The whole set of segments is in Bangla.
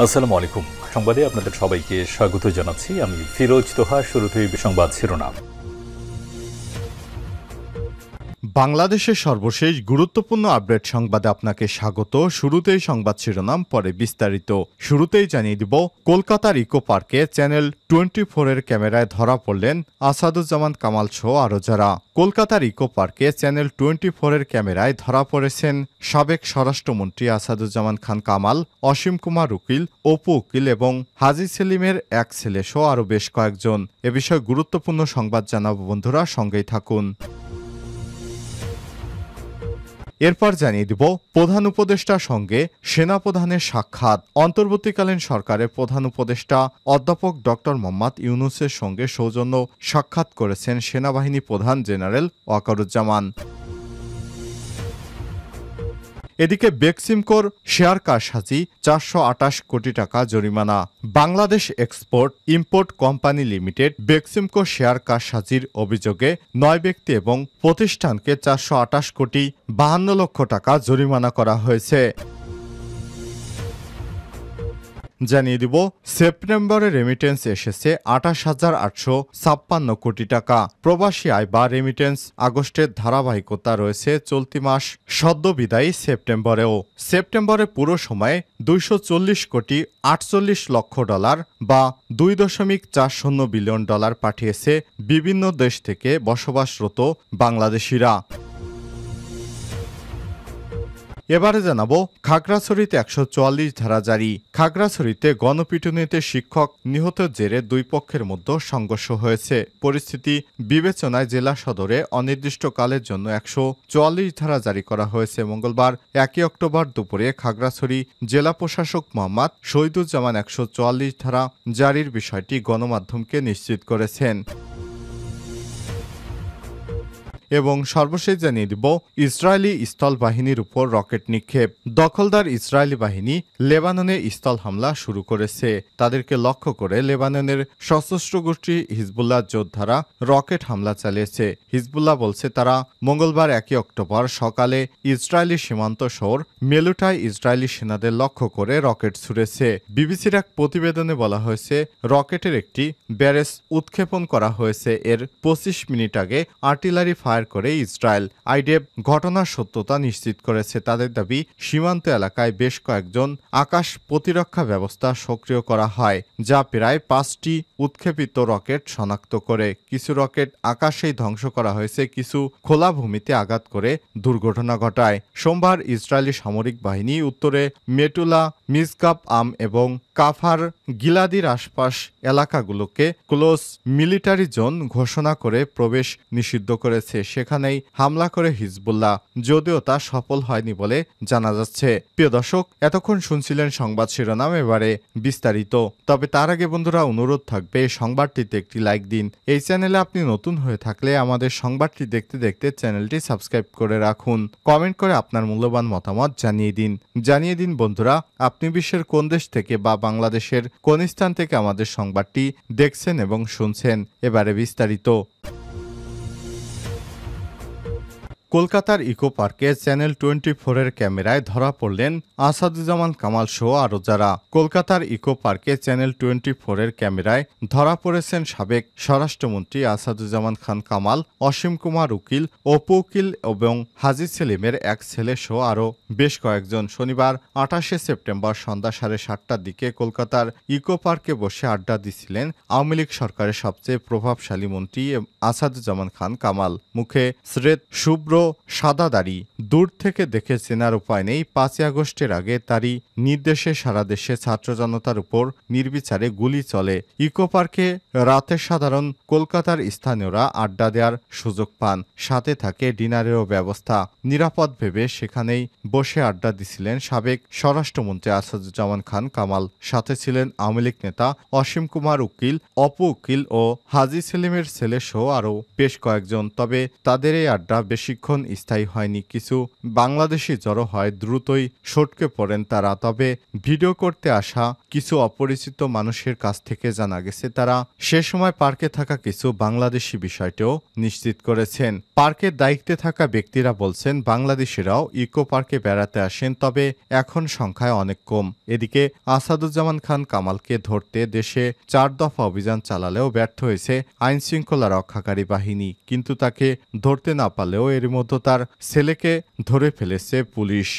আসসালামু আলাইকুম। সংবাদে আপনাদের সবাইকে স্বাগত জানাচ্ছি। আমি ফিরোজ তোহা। শুরুতেই সংবাদ শিরোনাম। বাংলাদেশের সর্বশেষ গুরুত্বপূর্ণ আপডেট সংবাদে আপনাকে স্বাগত। শুরুতেই সংবাদ শিরোনাম, পরে বিস্তারিত। শুরুতেই জানিয়ে দিব, কলকাতার ইকো পার্কে চ্যানেল 24-এর ক্যামেরায় ধরা পড়লেন আসাদুজ্জামান কামাল সহ আরও যারা। কলকাতার ইকো পার্কে চ্যানেল 24-এর ক্যামেরায় ধরা পড়েছেন সাবেক স্বরাষ্ট্রমন্ত্রী আসাদুজ্জামান খান কামাল, অসীম কুমার উকিল, অপু উকিল এবং হাজী সেলিমের এক ছেলে সহ আরও বেশ কয়েকজন। এ বিষয়ে গুরুত্বপূর্ণ সংবাদ জানাবো, বন্ধুরা সঙ্গেই থাকুন। এরপর জানিয়ে দিব, প্রধান উপদেষ্টার সঙ্গে সেনাপ্রধানের সাক্ষাৎ। অন্তর্বর্তীকালীন সরকারের প্রধান উপদেষ্টা অধ্যাপক ডক্টর মোহাম্মদ ইউনূসের সঙ্গে সৌজন্য সাক্ষাৎ করেছেন সেনাবাহিনী প্রধান জেনারেল ওয়াকারুজ্জামান। এদিকে বেক্সিমকোর শেয়ার কারসাজি, 428 কোটি টাকা জরিমানা। Bangladesh export import company limited Beximco share কারসাজির অভিযোগে 9 ব্যক্তি এবং প্রতিষ্ঠানকে 428 কোটি 52 লক্ষ টাকা জরিমানা করা হয়েছে। জানিয়ে দিব, সেপ্টেম্বরে রেমিটেন্স এসেছে 28,856 কোটি টাকা। প্রবাসী আয় বা রেমিটেন্স আগস্টের ধারাবাহিকতা রয়েছে চলতি মাস সদ্যবিদায়ী সেপ্টেম্বরেও। সেপ্টেম্বরে পুরো সময়ে 240 কোটি 48 লক্ষ ডলার বা $2.40 বিলিয়ন পাঠিয়েছে বিভিন্ন দেশ থেকে বসবাসরত বাংলাদেশিরা। এবারে জানাবো, খাগড়াছড়িতে 144 ধারা জারি। খাগড়াছড়িতে গণপিটুনিতে শিক্ষক নিহতের জেরে দুই পক্ষের মধ্যে সংঘর্ষ হয়েছে। পরিস্থিতি বিবেচনায় জেলা সদরে অনির্দিষ্টকালের জন্য 144 ধারা জারি করা হয়েছে। মঙ্গলবার 1 অক্টোবর দুপুরে খাগড়াছড়ি জেলা প্রশাসক মোহাম্মদ শহীদুজ্জামান 144 ধারা জারির বিষয়টি গণমাধ্যমকে নিশ্চিত করেছেন। এবং সর্বশেষ জানিয়ে দিব, ইসরায়েলি স্থল বাহিনীর উপর রকেট নিক্ষেপ। দখলদার ইসরায়েলি বাহিনী লেবাননে স্থল হামলা শুরু করেছে। তাদেরকে লক্ষ্য করে লেবাননের সশস্ত্র গোষ্ঠী হিজবুল্লাহ যোদ্ধারা রকেট হামলা চালিয়েছে। হিজবুল্লাহ বলছে, তারা মঙ্গলবার 1 অক্টোবর সকালে ইসরায়েলি সীমান্ত শহর মেলুটায় ইসরায়েলি সেনাদের লক্ষ্য করে রকেট ছুড়েছে। বিবিসির এক প্রতিবেদনে বলা হয়েছে, রকেটের একটি ব্যারেজ উৎক্ষেপণ করা হয়েছে। এর 25 মিনিট আগে আর্টিলারি ফায়ার করে ইসরায়েল। আইডিএফ ঘটনার সত্যতা নিশ্চিত করেছে। তাদের দাবি, সীমান্ত এলাকায় বেশ কয়েকজন আকাশ প্রতিরক্ষা ব্যবস্থা সক্রিয় করা হয়, যা প্রায় 5টি উৎক্ষেপিত রকেট শনাক্ত করে। কিছু রকেট আকাশেই ধ্বংস করা হয়েছে, কিছু খোলা ভূমিতে আঘাত করে দুর্ঘটনা ঘটায়। সোমবার ইসরায়েলি সামরিক বাহিনী উত্তরে মেটুলা, মিজগাব আম এবং কাফার গিলাদির আশপাশ এলাকাগুলোকে ক্লোজ মিলিটারি জোন ঘোষণা করে প্রবেশ নিষিদ্ধ করেছে। সেখানেই হামলা করে হিজবুল্লাহ, যদিও তা সফল হয়নি বলে জানা যাচ্ছে। প্রিয় দর্শক, এতক্ষণ শুনছিলেন সংবাদ শিরোনাম, এবারে বিস্তারিত। তবে তার আগে বন্ধুরা, অনুরোধ থাকবে সংবাদটিতে একটি লাইক দিন। এই চ্যানেলে আপনি নতুন হয়ে থাকলে আমাদের সংবাদটি দেখতে দেখতে চ্যানেলটি সাবস্ক্রাইব করে রাখুন। কমেন্ট করে আপনার মূল্যবান মতামত জানিয়ে দিন বন্ধুরা, আপনি বিশ্বের কোন দেশ থেকে বা বাংলাদেশের কোন স্থান থেকে আমাদের সংবাদটি দেখছেন এবং শুনছেন। এবারে বিস্তারিত। কলকাতার ইকো পার্কে চ্যানেল 24-এর ক্যামেরায় ধরা পড়লেন আসাদুজ্জামান কামাল সহ আরও যারা। কলকাতার ইকো পার্কে চ্যানেল 24-এর ক্যামেরায় ধরা পড়েছেন সাবেক স্বরাষ্ট্রমন্ত্রী আসাদুজ্জামান খান কামাল, অসীম কুমার উকিল, অপু উকিল এবং হাজী সেলিমের এক ছেলে সহ আরও বেশ কয়েকজন। শনিবার 28 সেপ্টেম্বর সন্ধ্যা 7:30টার দিকে কলকাতার ইকো পার্কে বসে আড্ডা দিচ্ছিলেন আওয়ামী লীগ সরকারের সবচেয়ে প্রভাবশালী মন্ত্রী আসাদুজ্জামান খান কামাল। মুখে স্রেত শুভ্র সাদা দাড়ি, দূর থেকে দেখে চেনার উপায় নেই। 5 আগস্টের আগে তারই নির্দেশে সারা দেশে ছাত্র জনতার উপর নির্বিচারে গুলি চলে। ইকো পার্কে রাতে সাধারণ কলকাতার স্থানীয়রা আড্ডা দেওয়ার সুযোগ পান, সাথে থাকে ডিনারেরও ব্যবস্থা। নিরাপদ ভেবে সেখানেই বসে আড্ডা দিছিলেন সাবেক স্বরাষ্ট্রমন্ত্রী আসাদুজ্জামান খান কামাল। সাথে ছিলেন আওয়ামী লীগ নেতা অসীম কুমার উকিল, অপু উকিল ও হাজী সেলিমের ছেলে সহ আরও বেশ কয়েকজন। তবে তাদের এই আড্ডা বেশিক্ষণ বেশিক্ষণ স্থায়ী হয়নি। কিছু বাংলাদেশি জড়ো হয়, দ্রুতই সটকে পড়েন তারা। তবে ভিডিও করতে আসা কিছু অপরিচিত মানুষের কাছ থেকে জানা গেছে তারা সে সময় পার্কে থাকা কিছু বাংলাদেশি বিষয়টিও নিশ্চিত করেছেন। পার্কের দায়িত্বে থাকা ব্যক্তিরা বলছেন বাংলাদেশিরাও ইকো পার্কে বেড়াতে আসেন, তবে এখন সংখ্যায় অনেক কম। এদিকে আসাদুজ্জামান খান কামালকে ধরতে দেশে 4 দফা অভিযান চালালেও ব্যর্থ হয়েছে আইনশৃঙ্খলা রক্ষাকারী বাহিনী। কিন্তু তাকে ধরতে না পারলেও এর মধ্যে তার ছেলেকে ধরে ফেলেছে পুলিশ।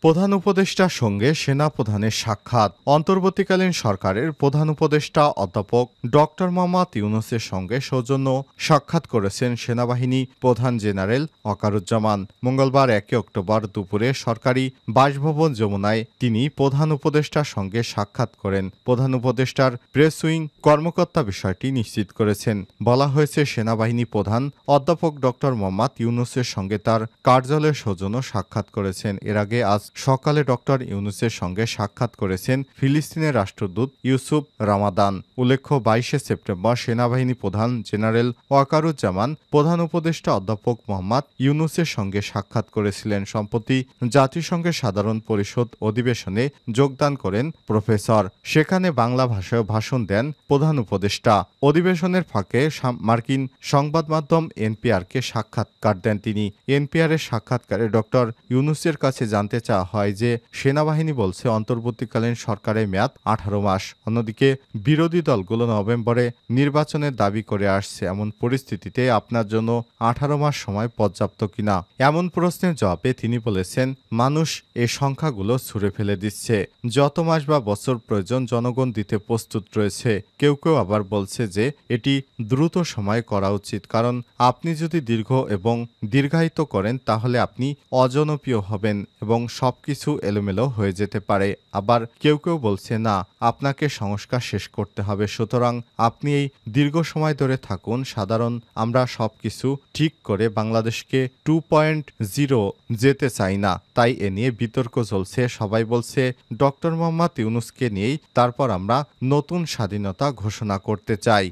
প্রধান উপদেষ্টার সঙ্গে সেনাপ্রধানের সাক্ষাৎ। অন্তর্বর্তীকালীন সরকারের প্রধান উপদেষ্টা অধ্যাপক ডক্টর মোহাম্মদ ইউনূসের সঙ্গে সৌজন্য সাক্ষাৎ করেছেন সেনাবাহিনী প্রধান জেনারেল ওয়াকারুজ্জামান। মঙ্গলবার 1 অক্টোবর দুপুরে সরকারি বাসভবন যমুনায় তিনি প্রধান উপদেষ্টার সঙ্গে সাক্ষাৎ করেন। প্রধান উপদেষ্টার প্রেস উইং কর্মকর্তা বিষয়টি নিশ্চিত করেছেন। বলা হয়েছে, সেনাবাহিনী প্রধান অধ্যাপক ডক্টর মোহাম্মদ ইউনূসের সঙ্গে তার কার্যালয়ের সৌজন্য সাক্ষাৎ করেছেন। এর আগে আজ সকালে ডক্টর ইউনূসের সঙ্গে সাক্ষাৎ করেছেন ফিলিস্তিনের রাষ্ট্রদূত ইউসুফ রামাদান। উল্লেখ্য, 22 সেপ্টেম্বর সেনাবাহিনী প্রধান জেনারেল ওয়াকারুজ্জামান প্রধান উপদেষ্টা অধ্যাপক মোহাম্মদ ইউনূসের সঙ্গে সাক্ষাৎ করেছিলেন। সম্প্রতি জাতিসংঘের সাধারণ পরিষদ অধিবেশনে যোগদান করেন প্রফেসর। সেখানে বাংলা ভাষায় ভাষণ দেন প্রধান উপদেষ্টা। অধিবেশনের ফাঁকে মার্কিন সংবাদ মাধ্যম এনপিআরকে সাক্ষাৎকার দেন তিনি। এনপিআরের সাক্ষাৎকারে ডক্টর ইউনূসের কাছে জানতে চাওয়া হয় যে সেনাবাহিনী বলছে অন্তর্বর্তীকালীন সরকারের মেয়াদ 18 মাস। অন্যদিকে বিরোধী দলগুলো নভেম্বরে নির্বাচনের দাবি করে আসছে। এমন পরিস্থিতিতে আপনার জন্য 18 মাস সময় পর্যাপ্ত কিনা এমন প্রশ্নের জবাবে তিনি বলেছেন, মানুষ এই সংখ্যাগুলো ছুঁড়ে ফেলে দিচ্ছে। যত মাস বা বছর প্রয়োজন জনগণ দিতে প্রস্তুত রয়েছে। কেউ কেউ আবার বলছে যে এটি দ্রুত সময় করা উচিত, কারণ আপনি যদি দীর্ঘায়িত করেন তাহলে আপনি অজনপ্রিয় হবেন এবং সবকিছু এলোমেলো হয়ে যেতে পারে। আবার কেউ কেউ বলছে, না, আপনাকে সংস্কার শেষ করতে হবে, সুতরাং আপনি এই দীর্ঘ সময় ধরে থাকুন। সাধারণ আমরা সবকিছু ঠিক করে বাংলাদেশকে 2.0 যেতে চাই না, তাই এ নিয়ে বিতর্ক চলছে। সবাই বলছে ডক্টর মোহাম্মদ ইউনূসকে নিয়েই তারপর আমরা নতুন স্বাধীনতা ঘোষণা করতে চাই।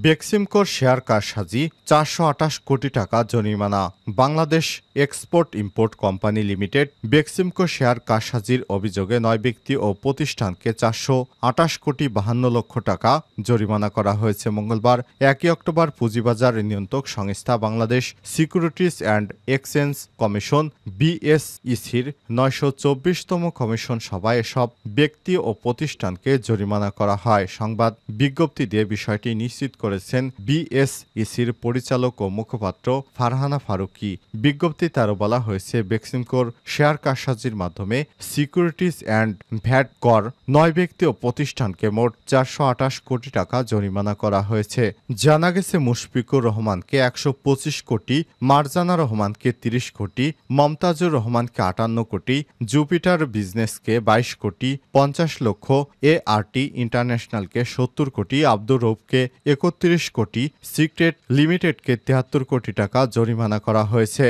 বেক্সিমকোর শেয়ার কারসাজি, 428 কোটি টাকা জরিমানা। Bangladesh export import company limited Beximco share কারসাজির অভিযোগে 9 ব্যক্তি ও প্রতিষ্ঠানকে 428 কোটি 52 লক্ষ টাকা জরিমানা করা হয়েছে। মঙ্গলবার 1 অক্টোবর পুঁজিবাজার নিয়ন্ত্রক সংস্থা Bangladesh securities and exchange commission বিএসইসির 924তম কমিশন সভায় এসব ব্যক্তি ও প্রতিষ্ঠানকে জরিমানা করা হয়। সংবাদ বিজ্ঞপ্তি দিয়ে বিষয়টি নিশ্চিত করেছেন বিএসইসির পরিচালক ও মুখপাত্র ফারহানা ফারুকী। বিজ্ঞপ্তিতে আরও বলা হয়েছে, বেক্সিমকোর শেয়ার কারসাজির মাধ্যমে সিকিউরিটিজ অ্যান্ড ভ্যাট কর 9 ব্যক্তি ও প্রতিষ্ঠানকে মোট 428 কোটি টাকা জরিমানা করা হয়েছে। জানা গেছে, মুশফিকুর রহমানকে 125 কোটি, মারজানা রহমানকে 30 কোটি, মমতাজুর রহমানকে 58 কোটি, জুপিটার বিজনেসকে 22 কোটি 50 লক্ষ, এআরটি ইন্টারন্যাশনালকে 70 কোটি, আব্দুর রৌফকে 31 কোটি, সিক্রেট লিমিটেডকে 73 কোটি টাকা জরিমানা করা হয়েছে।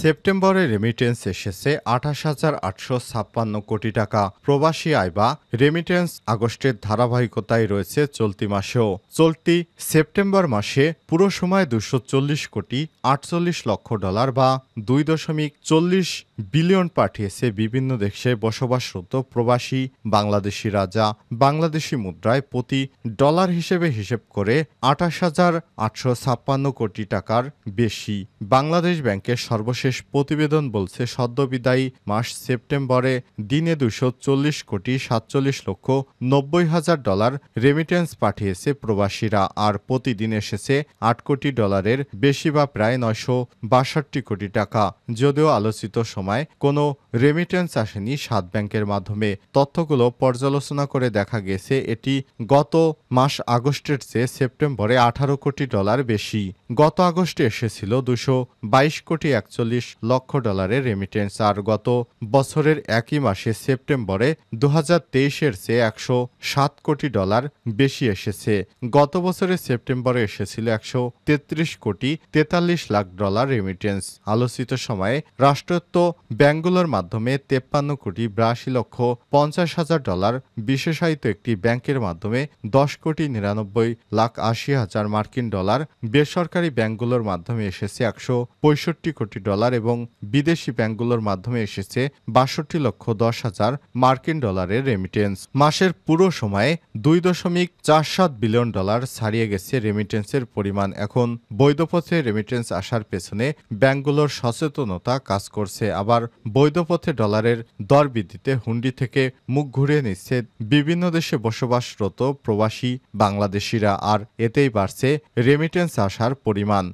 সেপ্টেম্বরে রেমিটেন্স এসেছে 28,856 কোটি টাকা। প্রবাসী আয় বা রেমিটেন্স আগস্টের ধারাবাহিকতায় রয়েছে চলতি মাসেও। চলতি সেপ্টেম্বর মাসে পুরো সময় 240 কোটি 48 লক্ষ ডলার বা 2.40 বিলিয়ন পাঠিয়েছে বিভিন্ন দেশে বসবাসরত প্রবাসী বাংলাদেশিরা, যা বাংলাদেশি মুদ্রায় প্রতি ডলার হিসেবে হিসেব করে 28,856 কোটি টাকার বেশি। বাংলাদেশ ব্যাংকের সর্বশেষ প্রতিবেদন বলছে, সদ্যবিদায়ী মাস সেপ্টেম্বরে দিনে 240 কোটি 47 লক্ষ 90 হাজার ডলার রেমিটেন্স পাঠিয়েছে প্রবাসীরা, আর প্রতিদিন এসেছে 8 কোটি ডলারের বেশি বা প্রায় 962 কোটি টাকা। যদিও আলোচিত সময় কোনো রেমিটেন্স আসেনি 7 ব্যাংকের মাধ্যমে। তথ্যগুলো পর্যালোচনা করে দেখা গেছে এটি গত মাস আগস্টের চেয়ে সেপ্টেম্বরে 18 কোটি ডলার বেশি। গত আগস্টে এসেছিল 222 কোটি 41 লক্ষ ডলারের রেমিটেন্স, আর গত বছরের একই মাসে সেপ্টেম্বরে 2023-এর চেয়ে 107 কোটি ডলার বেশি এসেছে। গত বছরের সেপ্টেম্বরে এসেছিল 133 কোটি 43 লাখ ডলার রেমিটেন্স। আলোচিত সময়ে রাষ্ট্রায়ত্ত ব্যাংকগুলোর মাধ্যমে 53 কোটি 82 লক্ষ 50 হাজার ডলার, বিশেষায়িত একটি ব্যাংকের মাধ্যমে 10 কোটি 99 লাখ 80 হাজার মার্কিন ডলার, বেসরকারি ব্যাংকগুলোর মাধ্যমে এসেছে 165 কোটি ডলার এবং বিদেশি ব্যাংকগুলোর মাধ্যমে এসেছে 62 লক্ষ 10 হাজার মার্কিন ডলারের রেমিটেন্স। মাসের পুরো সময়ে 2.47 বিলিয়ন ডলার ছাড়িয়ে গেছে রেমিটেন্সের পরিমাণ। এখন বৈধ পথে রেমিটেন্স আসার পেছনে ব্যাংকগুলোর সচেতনতা কাজ করছে, আবার বৈধ পথে ডলারের দর বৃদ্ধিতে হুন্ডি থেকে মুখ ঘুরিয়ে নিচ্ছে বিভিন্ন দেশে বসবাসরত প্রবাসী বাংলাদেশিরা, আর এতেই বাড়ছে রেমিটেন্স আসার পরিমাণ।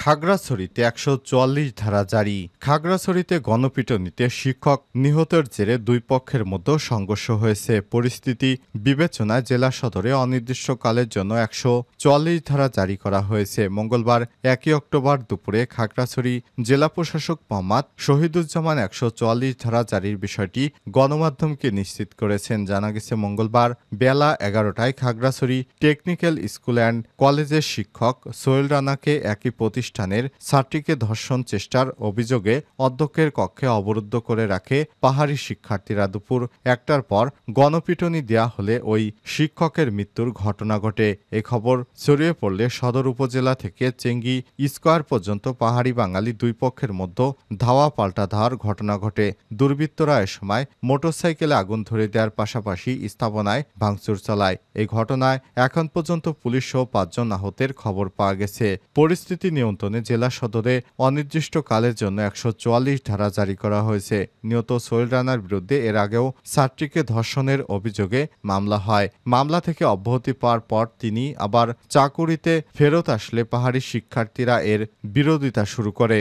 খাগড়াছড়িতে 144 ধারা জারি। খাগড়াছড়িতে গণপিটুনিতে শিক্ষক নিহতের জেরে দুই পক্ষের মধ্যে সংঘর্ষ হয়েছে। পরিস্থিতি বিবেচনায় জেলা সদরে অনির্দিষ্টকালের জন্য 144 ধারা জারি করা হয়েছে। মঙ্গলবার 1 অক্টোবর দুপুরে খাগড়াছড়ি জেলা প্রশাসক মোহাম্মদ শহীদুজ্জামান 144 ধারা জারির বিষয়টি গণমাধ্যমকে নিশ্চিত করেছেন। জানা গেছে, মঙ্গলবার বেলা 11টায় খাগড়াছড়ি টেকনিক্যাল স্কুল অ্যান্ড কলেজের শিক্ষক সোহেল রানাকে একই প্রতিষ্ঠানের ছাত্রীকে ধর্ষণ চেষ্টার অভিযোগে অধ্যক্ষের কক্ষে অবরুদ্ধ করে রাখে পাহাড়ি শিক্ষার্থীরা। দুপুর 1টার পর গণপিটুনি দেয়া হলে ওই শিক্ষকের মৃত্যুর ঘটনা ঘটে। এ খবর ছড়িয়ে পড়লে সদর উপজেলা থেকে চেঙ্গি স্কয়ার পর্যন্ত পাহাড়ি বাঙালি দুই পক্ষের মধ্যে ধাওয়া পাল্টা ধাওয়ার ঘটনা ঘটে। দুর্বৃত্তরা এ সময় মোটরসাইকেলে আগুন ধরে দেওয়ার পাশাপাশি স্থাপনায় ভাঙচুর চালায়। এই ঘটনায় এখন পর্যন্ত পুলিশ সহ 5 জন আহতের খবর পাওয়া গেছে। পরিস্থিতি নিয়ন্ত্রণে জেলা সদরে অনির্দিষ্টকালের জন্য 144 ধারা জারি করা হয়েছে। নিহত সোহেল রানার বিরুদ্ধে এর আগেও ছাত্রীকে ধর্ষণের অভিযোগে মামলা হয়। মামলা থেকে অব্যাহতি পাওয়ার পর তিনি আবার চাকুরিতে ফেরত আসলে পাহাড়ি শিক্ষার্থীরা এর বিরোধিতা শুরু করে।